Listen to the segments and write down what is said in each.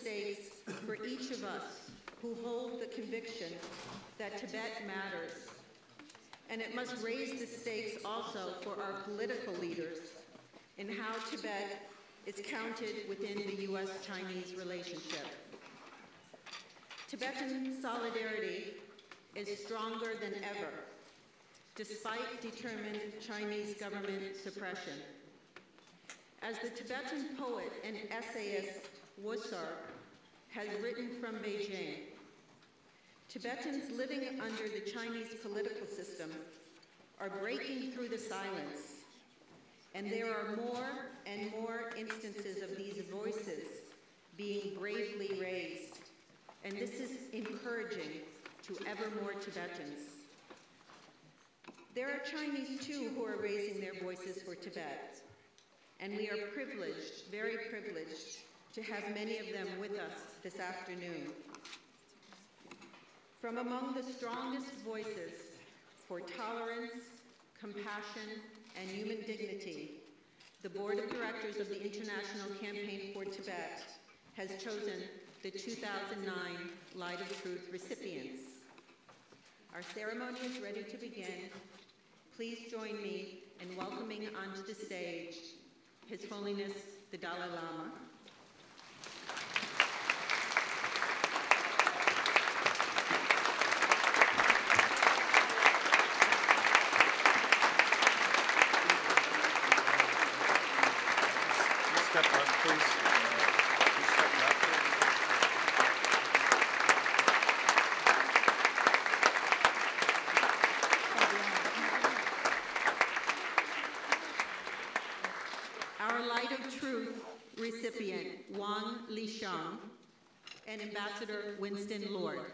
stakes for each of us who hold the conviction that Tibet matters. And it must raise the stakes also for our political leaders in how Tibet is counted within the US-Chinese relationship. Tibetan solidarity is stronger than ever, despite determined Chinese government suppression. As the Tibetan poet and essayist Wusar has written from Beijing, Tibetans living under the Chinese political system are breaking through the silence, and there are more and more instances of these voices being bravely raised, and this is encouraging to ever more Tibetans. There are Chinese too who are raising their voices for Tibet, and we are privileged, very privileged, to have many of them with us this afternoon. From among the strongest voices for tolerance, compassion, and human dignity, the Board of Directors of the International Campaign for Tibet has chosen the 2009 Light of Truth recipients. Our ceremony is ready to begin. Please join me in welcoming onto the stage His Holiness the Dalai Lama. Step left, please. Step left. Our Light of Truth recipient, Wang Lixiong, and Ambassador Winston Lord.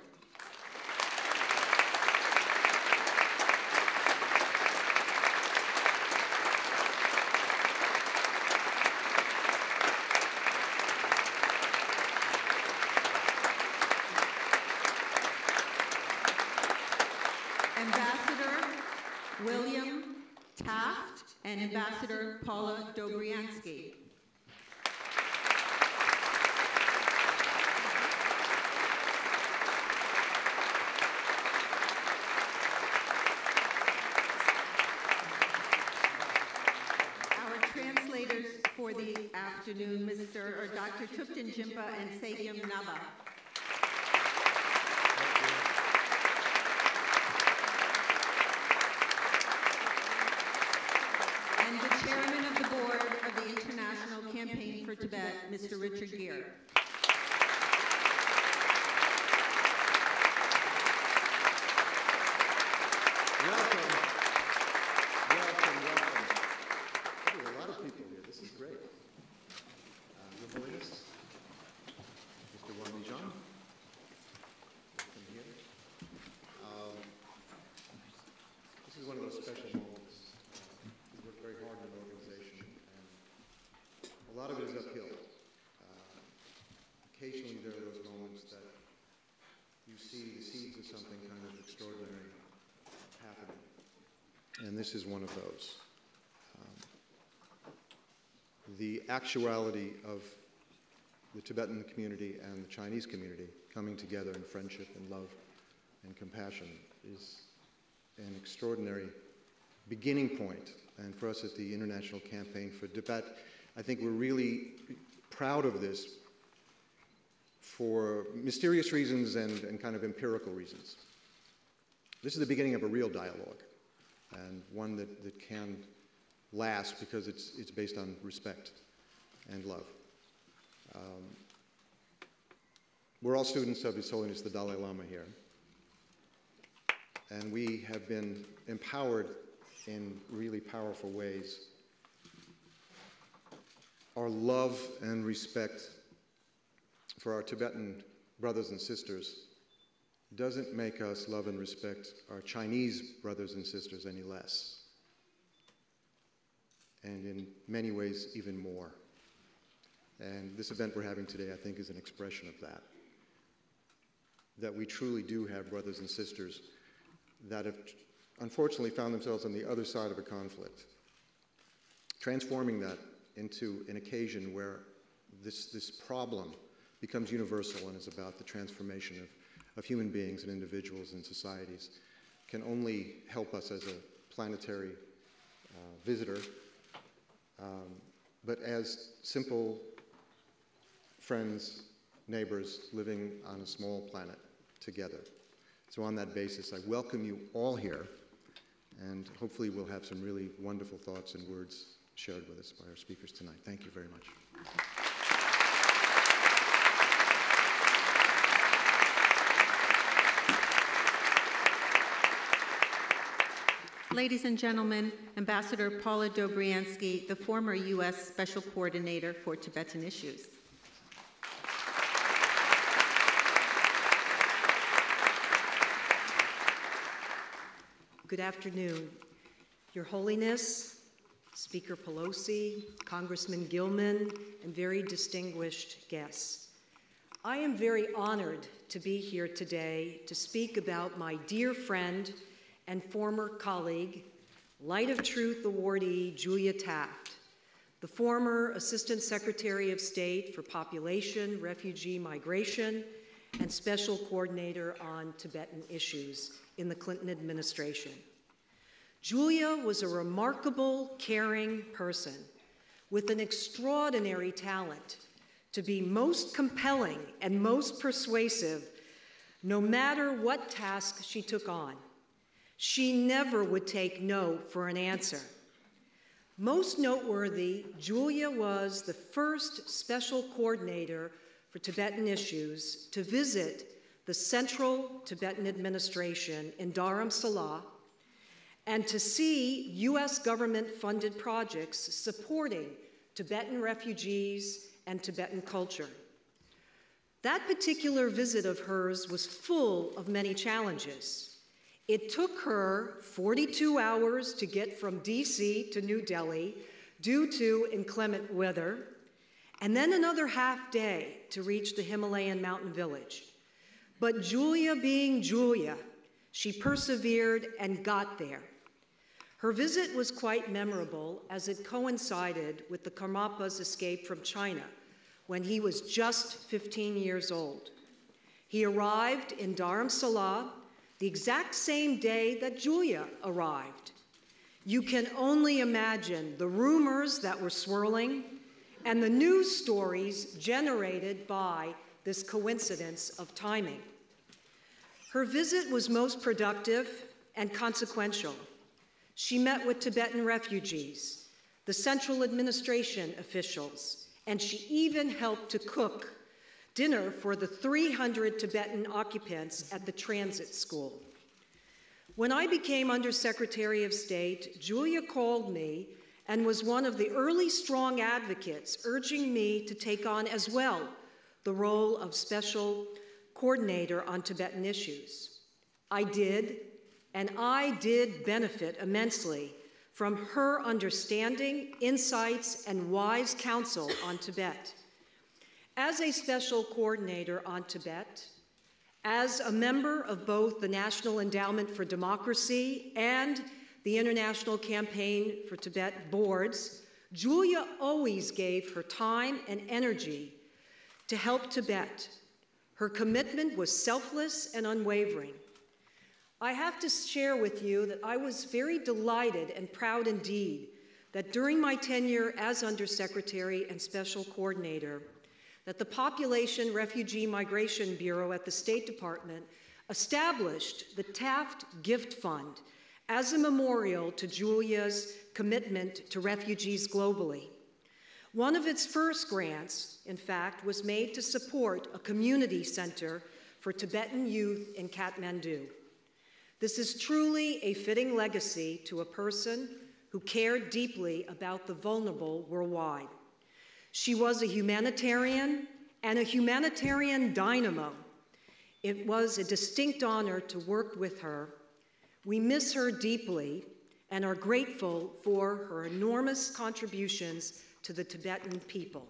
Ambassador Julia Taft and Ambassador Paula Dobriansky. Our translators for the afternoon, Dr. Tupten Jimpa and Sagyam Naba. And the chairman of the board of the International Campaign for Tibet, Mr. Richard Gere. Welcome. Welcome, welcome. There are a lot of people here. This is great. Your Holiness, Mr. Wang Lixiong. Welcome here. This is one of those special moments. We work very hard in an organization, and a lot of it is uphill. Occasionally there are those moments that you see the seeds of something kind of extraordinary happening. And this is one of those. The actuality of the Tibetan community and the Chinese community coming together in friendship and love and compassion is an extraordinary beginning point. And for us at the International Campaign for Tibet, I think we're really proud of this for mysterious reasons and kind of empirical reasons. This is the beginning of a real dialogue, and one that can last because it's based on respect and love. We're all students of His Holiness the Dalai Lama here, and we have been empowered in really powerful ways. Our love and respect for our Tibetan brothers and sisters doesn't make us love and respect our Chinese brothers and sisters any less. And in many ways, even more. And this event we're having today, I think, is an expression of that. That we truly do have brothers and sisters that have unfortunately found themselves on the other side of a conflict. Transforming that into an occasion where this problem becomes universal and is about the transformation of human beings and individuals and societies, can only help us as a planetary visitor, but as simple friends, neighbors living on a small planet together. So on that basis, I welcome you all here, and hopefully we'll have some really wonderful thoughts and words shared with us by our speakers tonight. Thank you very much. Ladies and gentlemen, Ambassador Paula Dobriansky, the former U.S. Special Coordinator for Tibetan Issues. Good afternoon, Your Holiness, Speaker Pelosi, Congressman Gilman, and very distinguished guests. I am very honored to be here today to speak about my dear friend and former colleague, Light of Truth awardee Julia Taft, the former Assistant Secretary of State for Population, Refugee Migration, and Special Coordinator on Tibetan Issues in the Clinton administration. Julia was a remarkable, caring person with an extraordinary talent to be most compelling and most persuasive no matter what task she took on. She never would take no for an answer. Most noteworthy, Julia was the first special coordinator for Tibetan issues to visit the Central Tibetan Administration in Dharamsala and to see U.S. government-funded projects supporting Tibetan refugees and Tibetan culture. That particular visit of hers was full of many challenges. It took her 42 hours to get from DC to New Delhi due to inclement weather, and then another half day to reach the Himalayan mountain village. But Julia being Julia, she persevered and got there. Her visit was quite memorable as it coincided with the Karmapa's escape from China when he was just 15 years old. He arrived in Dharamsala the exact same day that Julia arrived. You can only imagine the rumors that were swirling and the news stories generated by this coincidence of timing. Her visit was most productive and consequential. She met with Tibetan refugees, the central administration officials, and she even helped to cook dinner for the 300 Tibetan occupants at the transit school. When I became Undersecretary of State, Julia called me and was one of the early strong advocates urging me to take on as well the role of Special Coordinator on Tibetan Issues. I did, and I did benefit immensely from her understanding, insights, and wise counsel on Tibet. As a Special Coordinator on Tibet, as a member of both the National Endowment for Democracy and the International Campaign for Tibet boards, Julia always gave her time and energy to help Tibet. Her commitment was selfless and unwavering. I have to share with you that I was very delighted and proud indeed that during my tenure as Undersecretary and Special Coordinator, that the Population, Refugee, Migration Bureau at the State Department established the Taft Gift Fund as a memorial to Julia's commitment to refugees globally. One of its first grants, in fact, was made to support a community center for Tibetan youth in Kathmandu. This is truly a fitting legacy to a person who cared deeply about the vulnerable worldwide. She was a humanitarian and a humanitarian dynamo. It was a distinct honor to work with her. We miss her deeply and are grateful for her enormous contributions to the Tibetan people.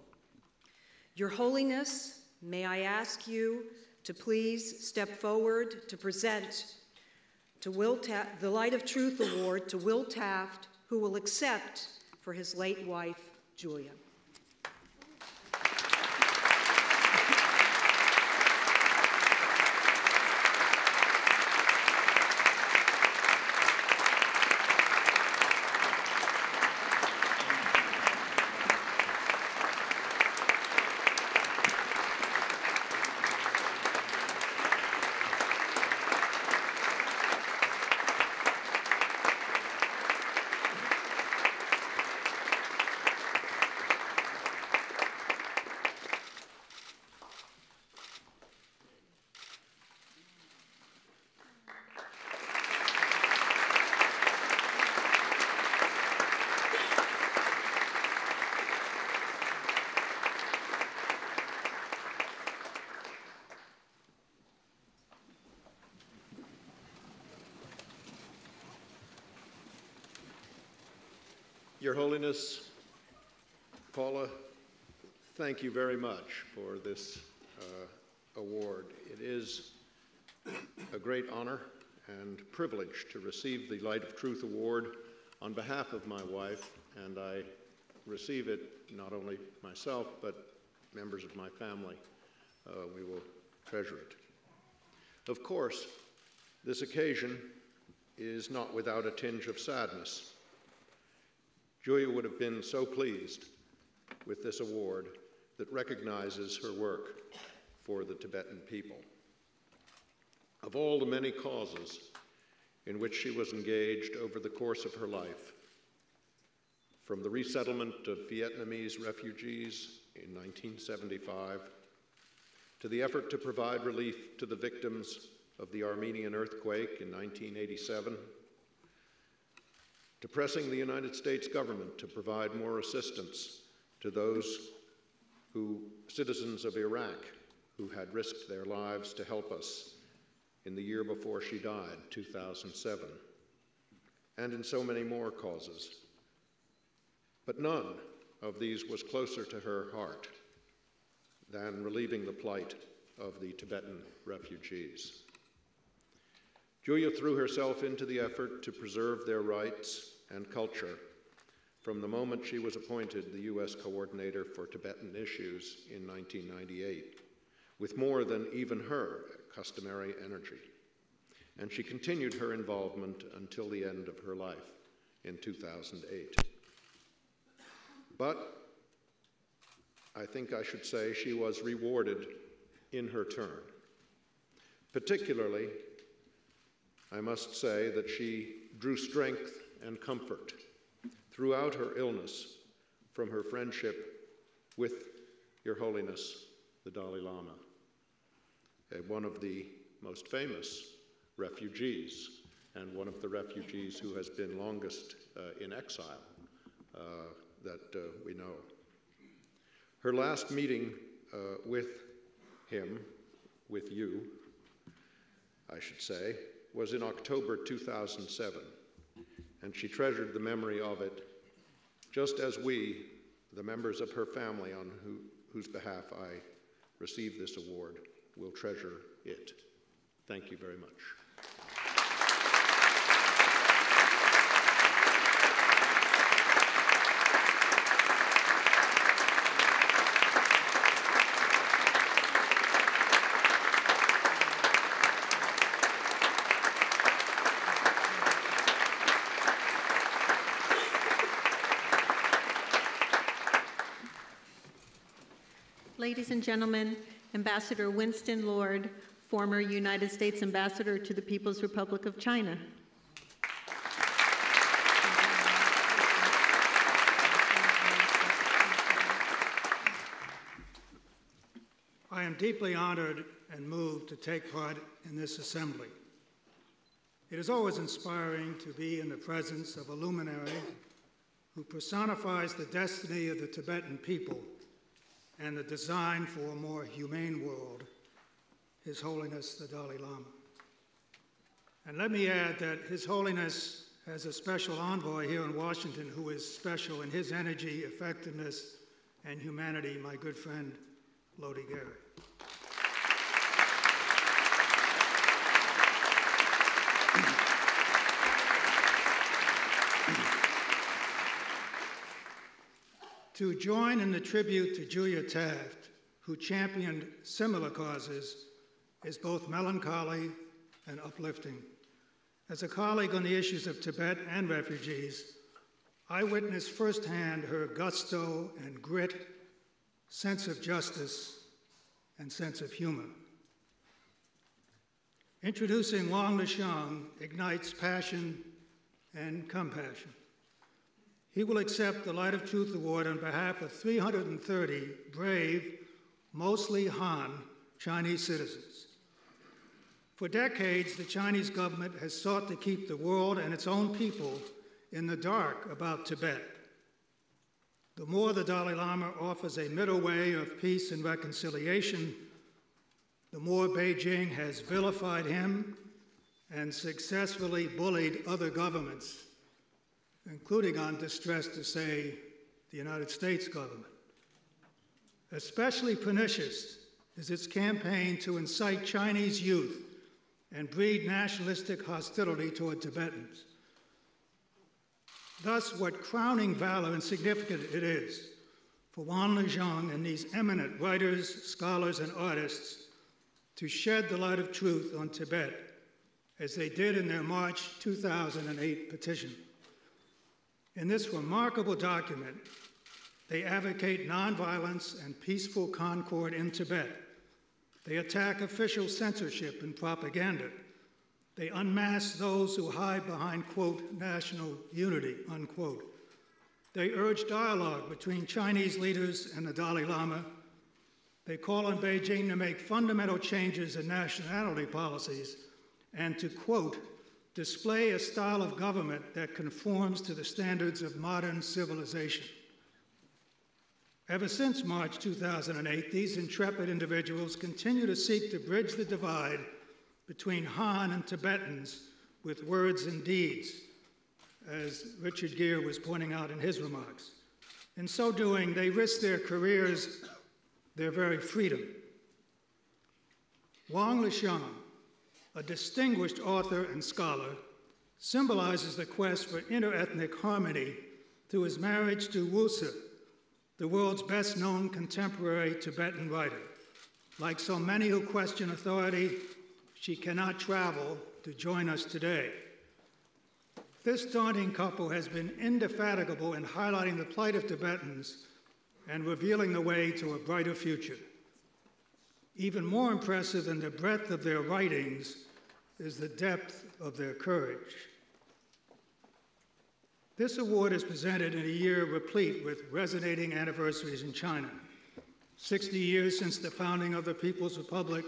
Your Holiness, may I ask you to please step forward to present to the Light of Truth Award to Will Taft, who will accept for his late wife, Julia. Your Holiness, Paula, thank you very much for this award. It is a great honor and privilege to receive the Light of Truth Award on behalf of my wife, and I receive it not only myself, but members of my family. We will treasure it. Of course, this occasion is not without a tinge of sadness. Julia would have been so pleased with this award that recognizes her work for the Tibetan people. Of all the many causes in which she was engaged over the course of her life, from the resettlement of Vietnamese refugees in 1975, to the effort to provide relief to the victims of the Armenian earthquake in 1987, to pressing the United States government to provide more assistance to those citizens of Iraq who had risked their lives to help us in the year before she died, 2007, and in so many more causes. But none of these was closer to her heart than relieving the plight of the Tibetan refugees. Julia threw herself into the effort to preserve their rights and culture from the moment she was appointed the U.S. Coordinator for Tibetan Issues in 1998, with more than even her customary energy. And she continued her involvement until the end of her life in 2008. But I think I should say she was rewarded in her turn. Particularly, I must say that she drew strength and comfort throughout her illness from her friendship with Your Holiness the Dalai Lama, one of the most famous refugees and one of the refugees who has been longest in exile that we know. Her last meeting with him, with you, I should say, was in October 2007, and she treasured the memory of it just as we, the members of her family on whose behalf I received this award, will treasure it. Thank you very much. Ladies and gentlemen, Ambassador Winston Lord, former United States Ambassador to the People's Republic of China. I am deeply honored and moved to take part in this assembly. It is always inspiring to be in the presence of a luminary who personifies the destiny of the Tibetan people and the design for a more humane world, His Holiness the Dalai Lama. And let me add that His Holiness has a special envoy here in Washington who is special in his energy, effectiveness, and humanity, my good friend, Lodi Gary. To join in the tribute to Julia Taft, who championed similar causes, is both melancholy and uplifting. As a colleague on the issues of Tibet and refugees, I witnessed firsthand her gusto and grit, sense of justice, and sense of humor. Introducing Wang Lixiong ignites passion and compassion. He will accept the Light of Truth Award on behalf of 330 brave, mostly Han, Chinese citizens. For decades, the Chinese government has sought to keep the world and its own people in the dark about Tibet. The more the Dalai Lama offers a middle way of peace and reconciliation, the more Beijing has vilified him and successfully bullied other governments including on distress to say the United States government. Especially pernicious is its campaign to incite Chinese youth and breed nationalistic hostility toward Tibetans. Thus, what crowning valor and significance it is for Wang Lixiong and these eminent writers, scholars, and artists to shed the light of truth on Tibet, as they did in their March 2008 petition. In this remarkable document, they advocate nonviolence and peaceful concord in Tibet. They attack official censorship and propaganda. They unmask those who hide behind, quote, national unity, unquote. They urge dialogue between Chinese leaders and the Dalai Lama. They call on Beijing to make fundamental changes in nationality policies and to, quote, display a style of government that conforms to the standards of modern civilization. Ever since March 2008, these intrepid individuals continue to seek to bridge the divide between Han and Tibetans with words and deeds, as Richard Gere was pointing out in his remarks. In so doing, they risk their careers, their very freedom. Wang Lixiong, a distinguished author and scholar, symbolizes the quest for interethnic harmony through his marriage to Wusa, the world's best-known contemporary Tibetan writer. Like so many who question authority, she cannot travel to join us today. This daunting couple has been indefatigable in highlighting the plight of Tibetans and revealing the way to a brighter future. Even more impressive than the breadth of their writings is the depth of their courage. This award is presented in a year replete with resonating anniversaries in China. 60 years since the founding of the People's Republic,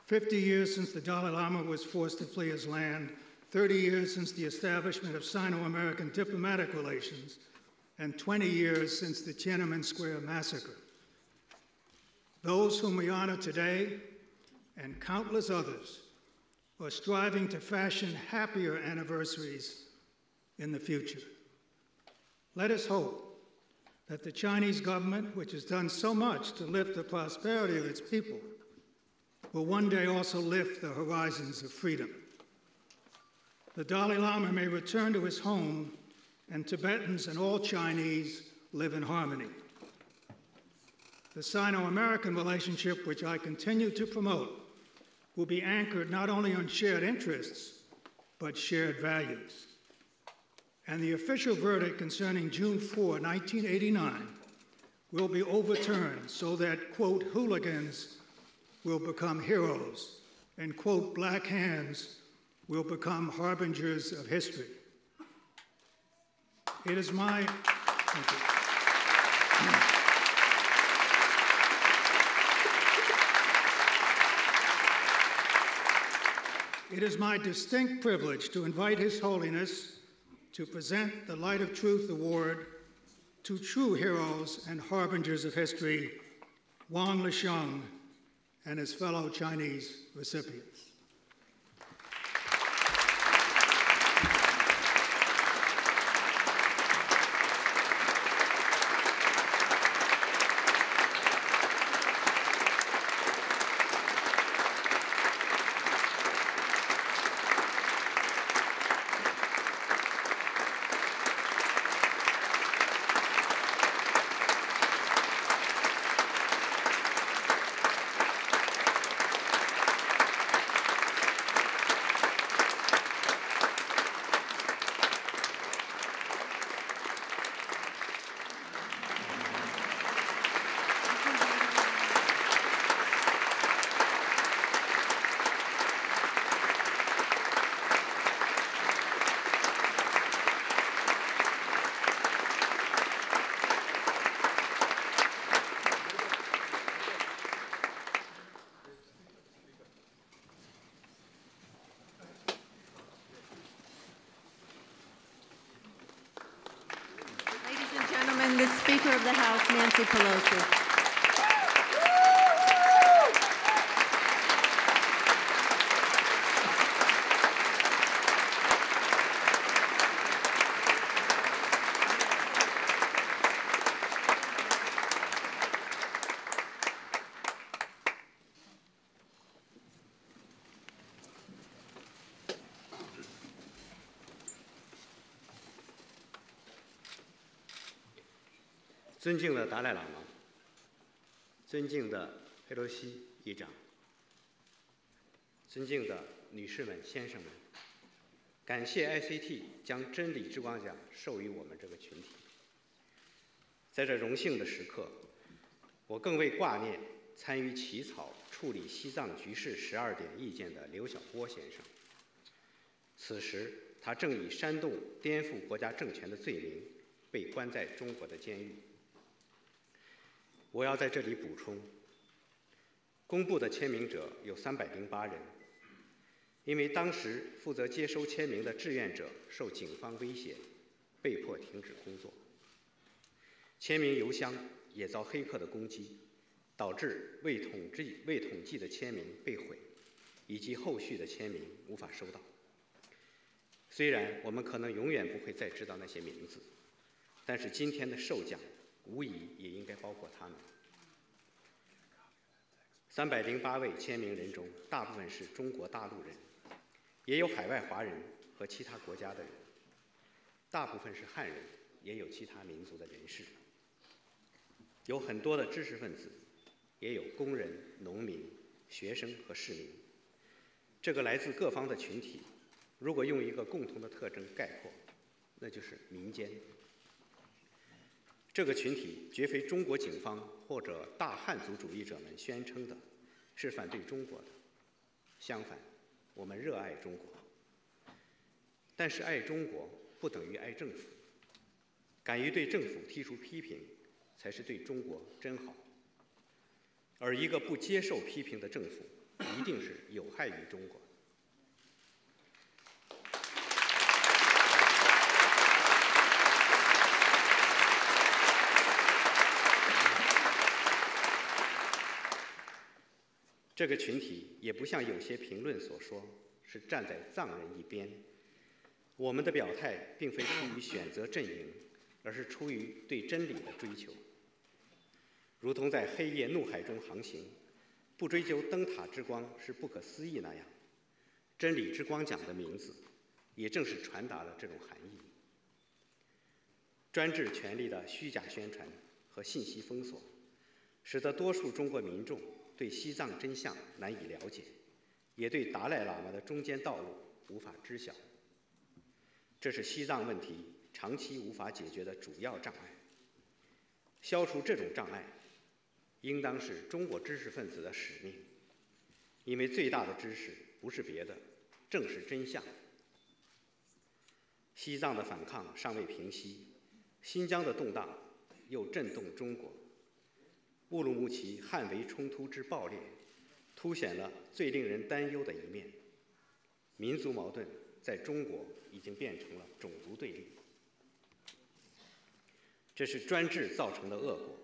50 years since the Dalai Lama was forced to flee his land, 30 years since the establishment of Sino-American diplomatic relations, and 20 years since the Tiananmen Square massacre. Those whom we honor today, and countless others, are striving to fashion happier anniversaries in the future. Let us hope that the Chinese government, which has done so much to lift the prosperity of its people, will one day also lift the horizons of freedom. The Dalai Lama may return to his home, and Tibetans and all Chinese live in harmony. The Sino-American relationship, which I continue to promote, will be anchored not only on shared interests, but shared values. And the official verdict concerning June 4, 1989, will be overturned so that, quote, hooligans will become heroes, and, quote, black hands will become harbingers of history. It is my, thank you. It is my distinct privilege to invite His Holiness to present the Light of Truth Award to true heroes and harbingers of history, Wang Lixiong and his fellow Chinese recipients. The Speaker of the House, Nancy Pelosi. 尊敬的达赖喇嘛，尊敬的佩洛西议长，尊敬的女士们、先生们，感谢 ICT 将真理之光奖授予我们这个群体。在这荣幸的时刻，我更为挂念参与起草处理西藏局势12点意见的刘晓波先生。此时，他正以煽动颠覆国家政权的罪名被关在中国的监狱。我要在这里补充，公布的签名者有308人，因为当时负责接收签名的志愿者受警方威胁，被迫停止工作。签名邮箱也遭黑客的攻击，导致未统计的签名被毁，以及后续的签名无法收到。虽然我们可能永远不会再知道那些名字，但是今天的授奖无疑也应该包括他们。308位签名人中，大部分是中国大陆人，也有海外华人和其他国家的人，大部分是汉人，也有其他民族的人士，有很多的知识分子，也有工人、农民、学生和市民。这个来自各方的群体，如果用一个共同的特征概括，那就是民间。这个群体绝非中国警方或者大汉族主义者们宣称的是反对中国的，相反，我们热爱中国。但是爱中国不等于爱政府，敢于对政府提出批评，才是对中国真好。而一个不接受批评的政府，一定是有害于中国。这个群体也不像有些评论所说，是站在藏人一边。我们的表态并非出于选择阵营，而是出于对真理的追求。如同在黑夜怒海中航行，不追求灯塔之光是不可思议那样，真理之光奖的名字也正是传达了这种含义。专制权力的虚假宣传和信息封锁，使得多数中国民众对西藏真相难以了解，也对达赖喇嘛的中间道路无法知晓。这是西藏问题长期无法解决的主要障碍。消除这种障碍，应当是中国知识分子的使命，因为最大的知识不是别的，正是真相。西藏的反抗尚未平息，新疆的动荡又震动中国。乌鲁木齐汉维冲突之爆裂，凸显了最令人担忧的一面：民族矛盾在中国已经变成了种族对立。这是专制造成的恶果，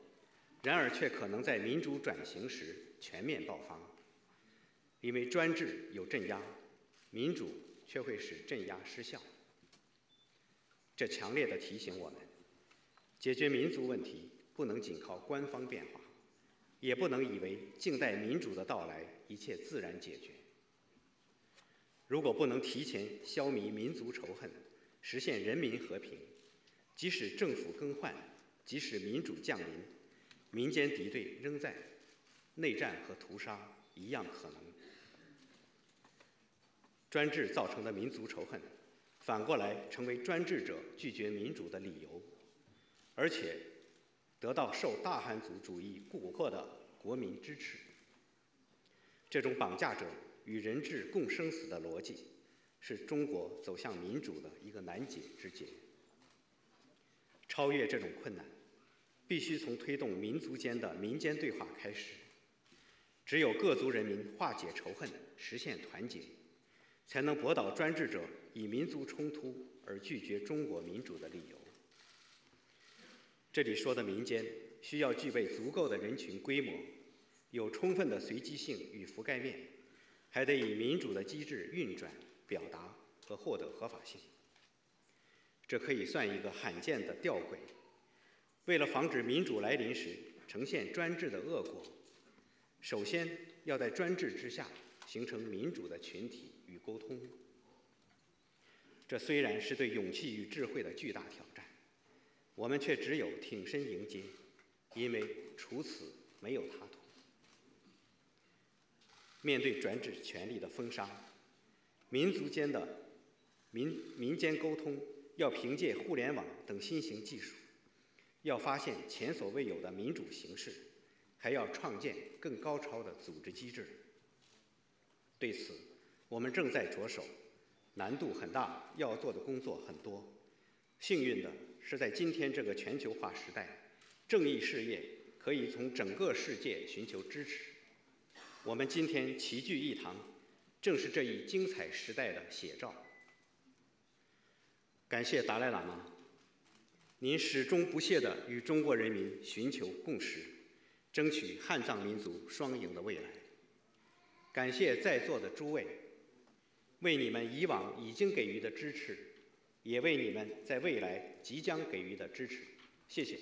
然而却可能在民主转型时全面爆发。因为专制有镇压，民主却会使镇压失效。这强烈地提醒我们，解决民族问题不能仅靠官方变化，也不能以为静待民主的到来，一切自然解决。如果不能提前消弭民族仇恨，实现人民和平，即使政府更换，即使民主降临，民间敌对仍在，内战和屠杀一样可能。专制造成的民族仇恨，反过来成为专制者拒绝民主的理由，而且得到受大汉族主义蛊惑的国民支持。这种绑架者与人质共生死的逻辑，是中国走向民主的一个难解之结。超越这种困难，必须从推动民族间的民间对话开始。只有各族人民化解仇恨，实现团结，才能驳倒专制者以民族冲突而拒绝中国民主的理由。这里说的民间，需要具备足够的人群规模，有充分的随机性与覆盖面，还得以民主的机制运转、表达和获得合法性。这可以算一个罕见的吊诡。为了防止民主来临时呈现专制的恶果，首先要在专制之下形成民主的群体与沟通。这虽然是对勇气与智慧的巨大挑战，我们却只有挺身迎接，因为除此没有他途。面对专制权力的封杀，民族间的民间沟通要凭借互联网等新型技术，要发现前所未有的民主形式，还要创建更高超的组织机制。对此，我们正在着手，难度很大，要做的工作很多。幸运的是，在今天这个全球化时代，正义事业可以从整个世界寻求支持。我们今天齐聚一堂，正是这一精彩时代的写照。感谢达赖喇嘛，您始终不懈地与中国人民寻求共识，争取汉藏民族双赢的未来。感谢在座的诸位，为你们以往已经给予的支持，也为你们在未来即将给予的支持，谢谢。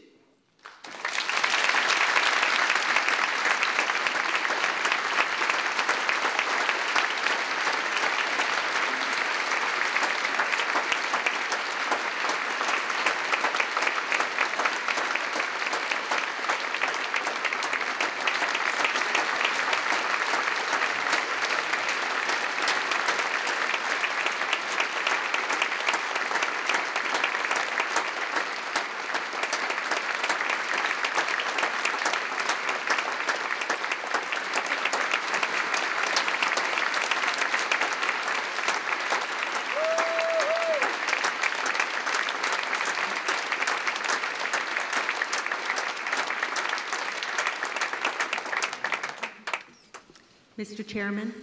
Mr. Chairman,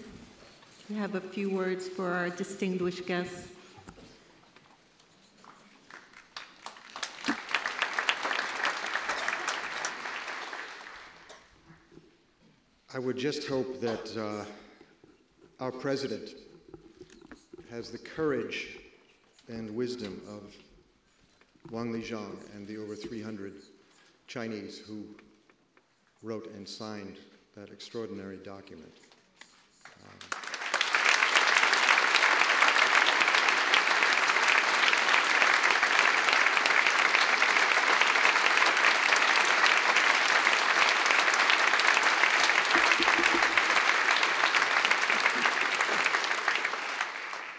we have a few words for our distinguished guests. I would just hope that our president has the courage and wisdom of Wang Lixiong and the over 300 Chinese who wrote and signed that extraordinary document.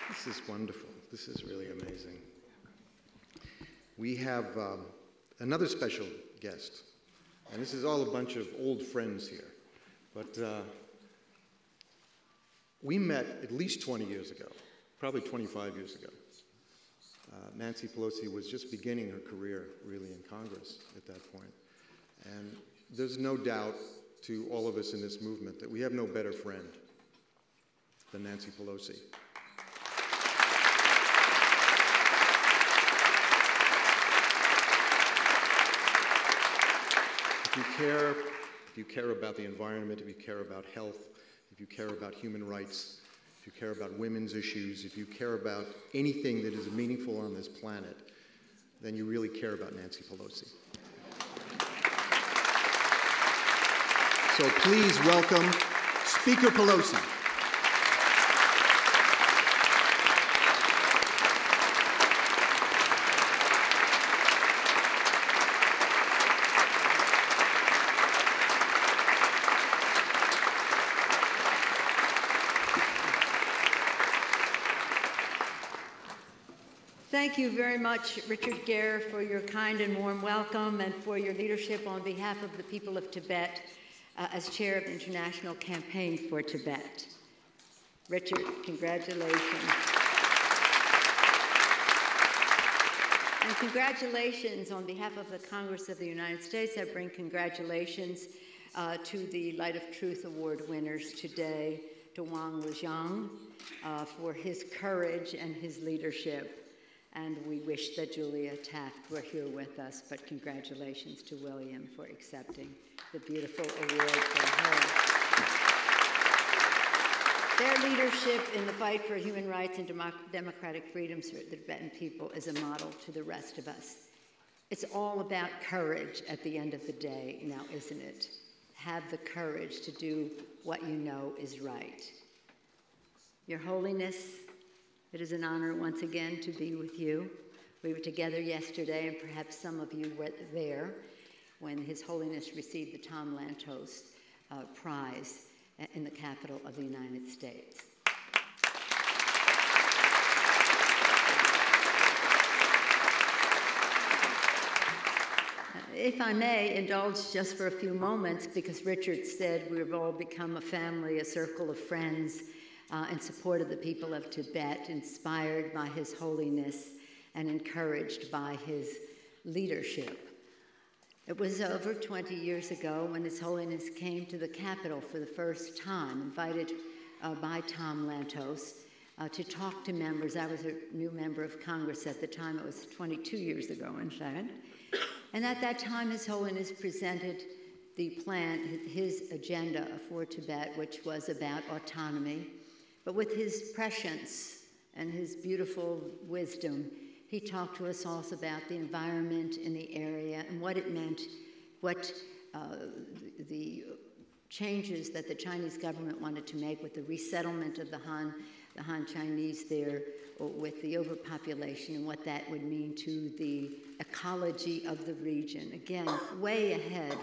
This is wonderful. This is really amazing. We have another special guest, and this is all a bunch of old friends here. But we met at least 20 years ago, probably 25 years ago. Nancy Pelosi was just beginning her career, really, in Congress at that point. And there's no doubt to all of us in this movement that we have no better friend than Nancy Pelosi. If you care about the environment, if you care about health, if you care about human rights, if you care about women's issues, if you care about anything that is meaningful on this planet, then you really care about Nancy Pelosi. So please welcome Speaker Pelosi. Thank you very much, Richard Gere, for your kind and warm welcome and for your leadership on behalf of the people of Tibet as chair of the International Campaign for Tibet. Richard, congratulations. And congratulations on behalf of the Congress of the United States. I bring congratulations to the Light of Truth Award winners today, to Wang Lixiong for his courage and his leadership. And we wish that Julia Taft were here with us, but congratulations to William for accepting the beautiful award for her. Their leadership in the fight for human rights and democratic freedoms for the Tibetan people is a model to the rest of us. It's all about courage at the end of the day now, isn't it? Have the courage to do what you know is right. Your Holiness, it is an honor once again to be with you. We were together yesterday, and perhaps some of you were there. when His Holiness received the Tom Lantos Prize in the capital of the United States. If I may indulge just for a few moments, because Richard said we've all become a family, a circle of friends in support of the people of Tibet, inspired by His Holiness and encouraged by his leadership. It was over 20 years ago when His Holiness came to the capital for the first time, invited by Tom Lantos to talk to members. I was a new member of Congress at the time. It was 22 years ago, in fact. And at that time, His Holiness presented the plan, his agenda for Tibet, which was about autonomy. But with his prescience and his beautiful wisdom, he talked to us also about the environment in the area and what it meant, what the changes that the Chinese government wanted to make with the resettlement of the Han Chinese there, with the overpopulation, and what that would mean to the ecology of the region. Again, way ahead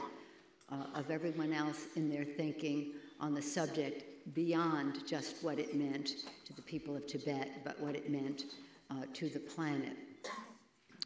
of everyone else in their thinking on the subject, beyond just what it meant to the people of Tibet, but what it meant to the planet.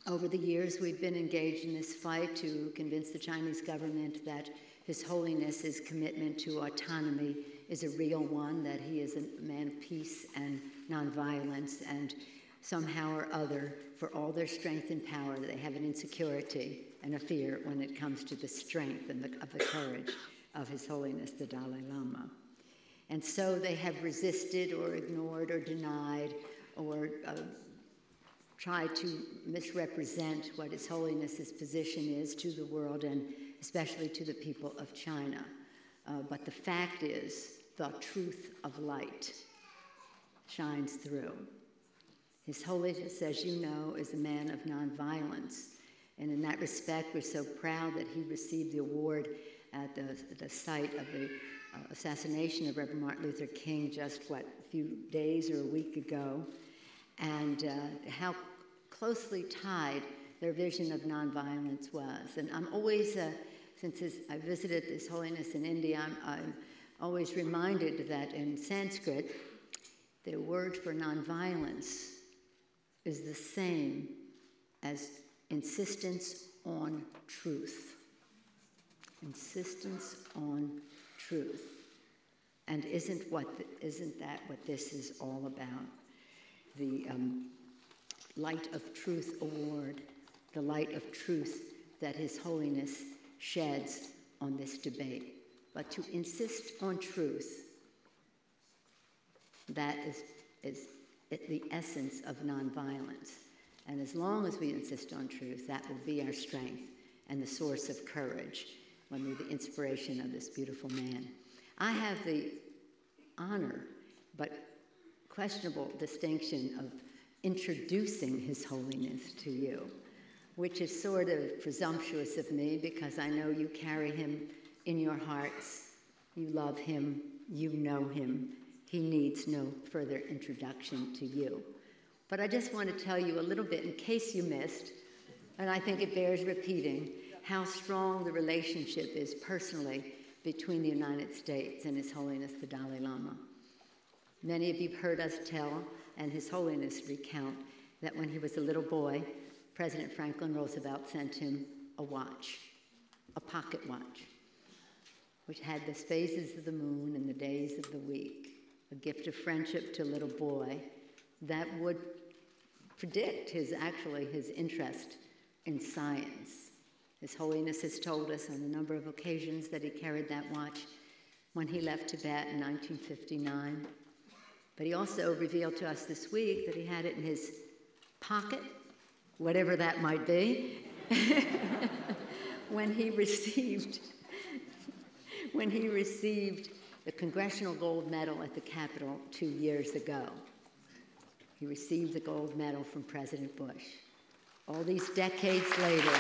Over the years, we've been engaged in this fight to convince the Chinese government that His Holiness's commitment to autonomy is a real one, that he is a man of peace and nonviolence, and somehow or other, for all their strength and power, they have an insecurity and a fear when it comes to the strength and of the courage of His Holiness the Dalai Lama. And so they have resisted or ignored or denied or tried to misrepresent what His Holiness's position is to the world, and especially to the people of China. But the fact is, the truth of light shines through. His Holiness, as you know, is a man of nonviolence. And in that respect, we're so proud that he received the award at the site of the assassination of Reverend Martin Luther King just, a few days or a week ago, and how closely tied their vision of nonviolence was. And I'm always, since I visited His Holiness in India, I'm always reminded that in Sanskrit, the word for nonviolence is the same as insistence on truth. Insistence on truth. And isn't that what this is all about? The Light of Truth Award, the light of truth that His Holiness sheds on this debate. But to insist on truth, that is the essence of nonviolence. And as long as we insist on truth, that will be our strength and the source of courage when we're the inspiration of this beautiful man. I have the honor, but questionable distinction of introducing His Holiness to you, which is sort of presumptuous of me because I know you carry him in your hearts. You love him, you know him. He needs no further introduction to you. But I just want to tell you a little bit, in case you missed, and I think it bears repeating, how strong the relationship is personally between the United States and His Holiness the Dalai Lama. Many of you have heard us tell, and His Holiness recount, that when he was a little boy, President Franklin Roosevelt sent him a watch, a pocket watch, which had the phases of the moon and the days of the week, a gift of friendship to a little boy that would predict his interest in science. His Holiness has told us on a number of occasions that he carried that watch when he left Tibet in 1959. But he also revealed to us this week that he had it in his pocket, whatever that might be, when he received the Congressional Gold Medal at the Capitol 2 years ago. He received the gold medal from President Bush. All these decades later,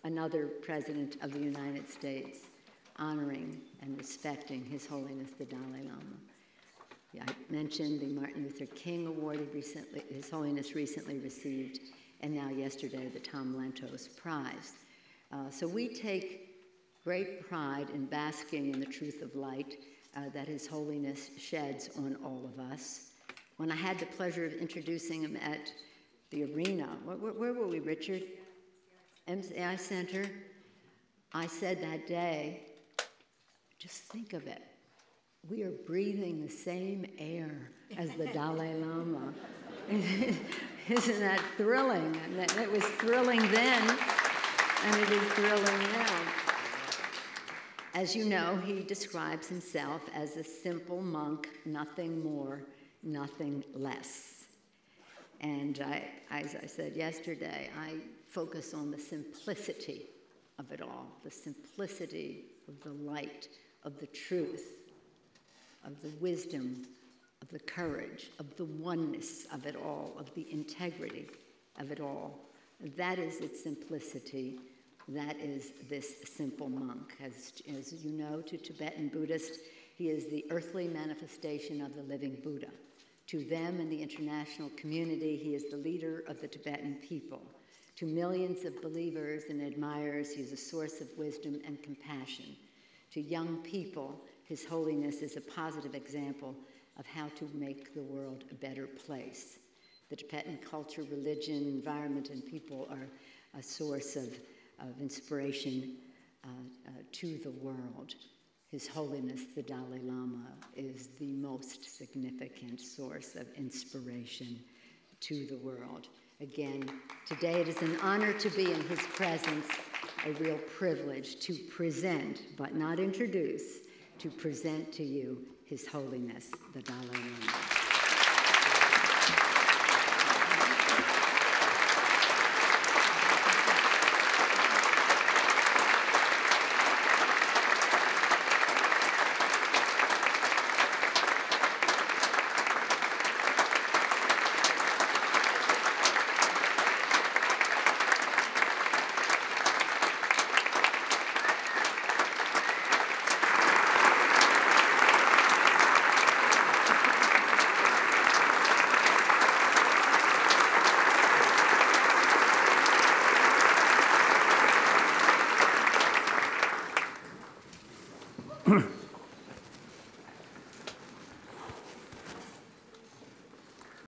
another President of the United States honoring and respecting His Holiness the Dalai Lama. I mentioned the Martin Luther King Award His Holiness recently received, and now yesterday the Tom Lantos Prize. So we take great pride in basking in the truth of light that His Holiness sheds on all of us. When I had the pleasure of introducing him at the arena, where were we, Richard? MCI Center. I said that day, just think of it. We are breathing the same air as the Dalai Lama. Isn't that thrilling? And it was thrilling then, and it is thrilling now. As you know, he describes himself as a simple monk, nothing more, nothing less. And as I said yesterday, I focus on the simplicity of it all, the simplicity of the light, of the truth, of the wisdom, of the courage, of the oneness of it all, of the integrity of it all. That is its simplicity. That is this simple monk. As you know, to Tibetan Buddhists, he is the earthly manifestation of the living Buddha. To them and the international community, he is the leader of the Tibetan people. To millions of believers and admirers, he is a source of wisdom and compassion. To young people, His Holiness is a positive example of how to make the world a better place. The Tibetan culture, religion, environment, and people are a source of inspiration to the world. His Holiness the Dalai Lama is the most significant source of inspiration to the world. Again, today it is an honor to be in his presence, a real privilege to present, but not introduce, to present to you His Holiness the Dalai Lama.